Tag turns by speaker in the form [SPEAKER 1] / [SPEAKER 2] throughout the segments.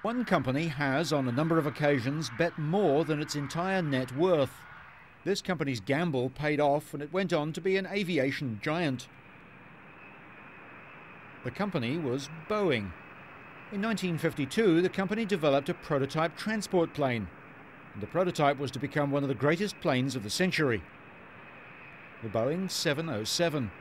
[SPEAKER 1] One company has, on a number of occasions, bet more than its entire net worth. This company's gamble paid off, and it went on to be an aviation giant. The company was Boeing. In 1952, the company developed a prototype transport plane, and the prototype was to become one of the greatest planes of the century, the Boeing 707.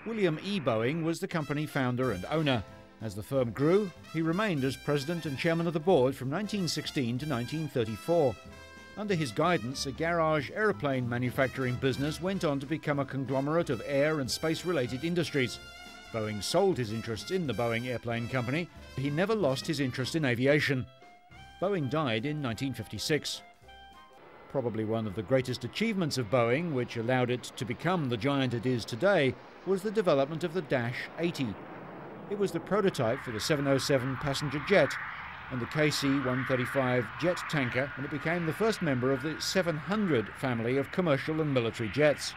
[SPEAKER 1] William E. Boeing was the company founder and owner. As the firm grew, he remained as president and chairman of the board from 1916 to 1934. Under his guidance, a garage aeroplane manufacturing business went on to become a conglomerate of air and space-related industries. Boeing sold his interests in the Boeing Airplane Company. He never lost his interest in aviation. Boeing died in 1956. Probably one of the greatest achievements of Boeing, which allowed it to become the giant it is today, was the development of the Dash 80. It was the prototype for the 707 passenger jet and the KC-135 jet tanker, and it became the first member of the 700 family of commercial and military jets.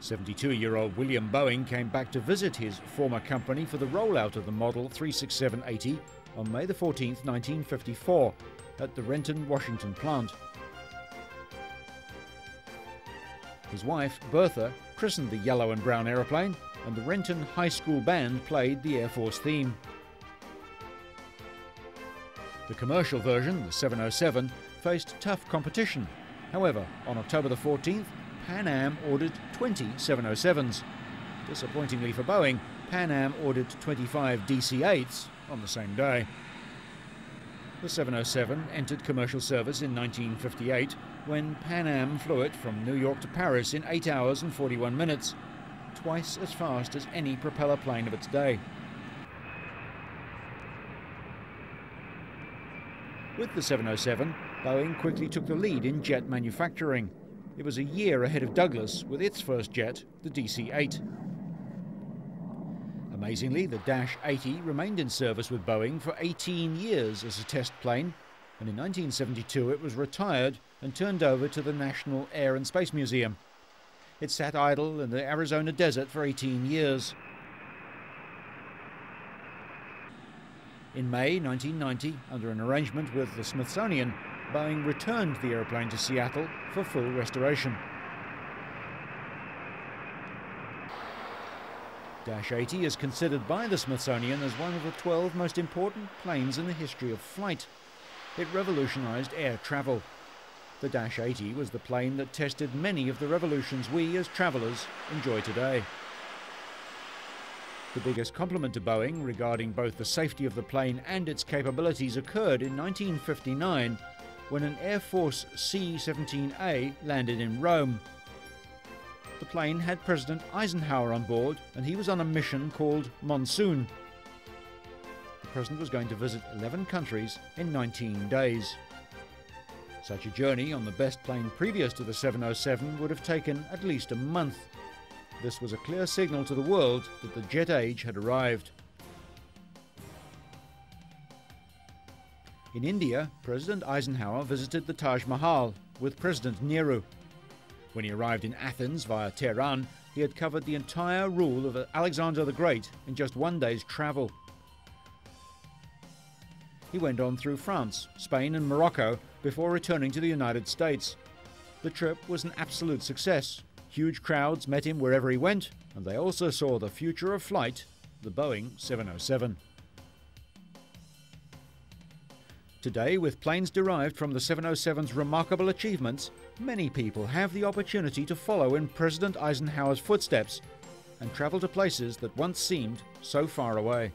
[SPEAKER 1] 72-year-old William Boeing came back to visit his former company for the rollout of the Model 367-80 on May 14, 1954, at the Renton, Washington plant. His wife, Bertha, christened the yellow and brown aeroplane, and the Renton High School Band played the Air Force theme. The commercial version, the 707, faced tough competition. However, on October the 14th, Pan Am ordered 20 707s. Disappointingly for Boeing, Pan Am ordered 25 DC-8s on the same day. The 707 entered commercial service in 1958 when Pan Am flew it from New York to Paris in 8 hours and 41 minutes, twice as fast as any propeller plane of its day. With the 707, Boeing quickly took the lead in jet manufacturing. It was a year ahead of Douglas with its first jet, the DC-8. Amazingly, the Dash 80 remained in service with Boeing for 18 years as a test plane, and in 1972 it was retired and turned over to the National Air and Space Museum. It sat idle in the Arizona desert for 18 years. In May 1990, under an arrangement with the Smithsonian, Boeing returned the airplane to Seattle for full restoration. Dash 80 is considered by the Smithsonian as one of the 12 most important planes in the history of flight. It revolutionized air travel. The Dash 80 was the plane that tested many of the revolutions we as travelers enjoy today. The biggest compliment to Boeing regarding both the safety of the plane and its capabilities occurred in 1959 when an Air Force C-17A landed in Rome. The plane had President Eisenhower on board, and he was on a mission called Monsoon. The President was going to visit 11 countries in 19 days. Such a journey on the best plane previous to the 707 would have taken at least a month. This was a clear signal to the world that the jet age had arrived. In India, President Eisenhower visited the Taj Mahal with President Nehru. When he arrived in Athens via Tehran, he had covered the entire rule of Alexander the Great in just one day's travel. He went on through France, Spain and Morocco before returning to the United States. The trip was an absolute success. Huge crowds met him wherever he went, and they also saw the future of flight, the Boeing 707. Today, with planes derived from the 707's remarkable achievements, many people have the opportunity to follow in President Eisenhower's footsteps and travel to places that once seemed so far away.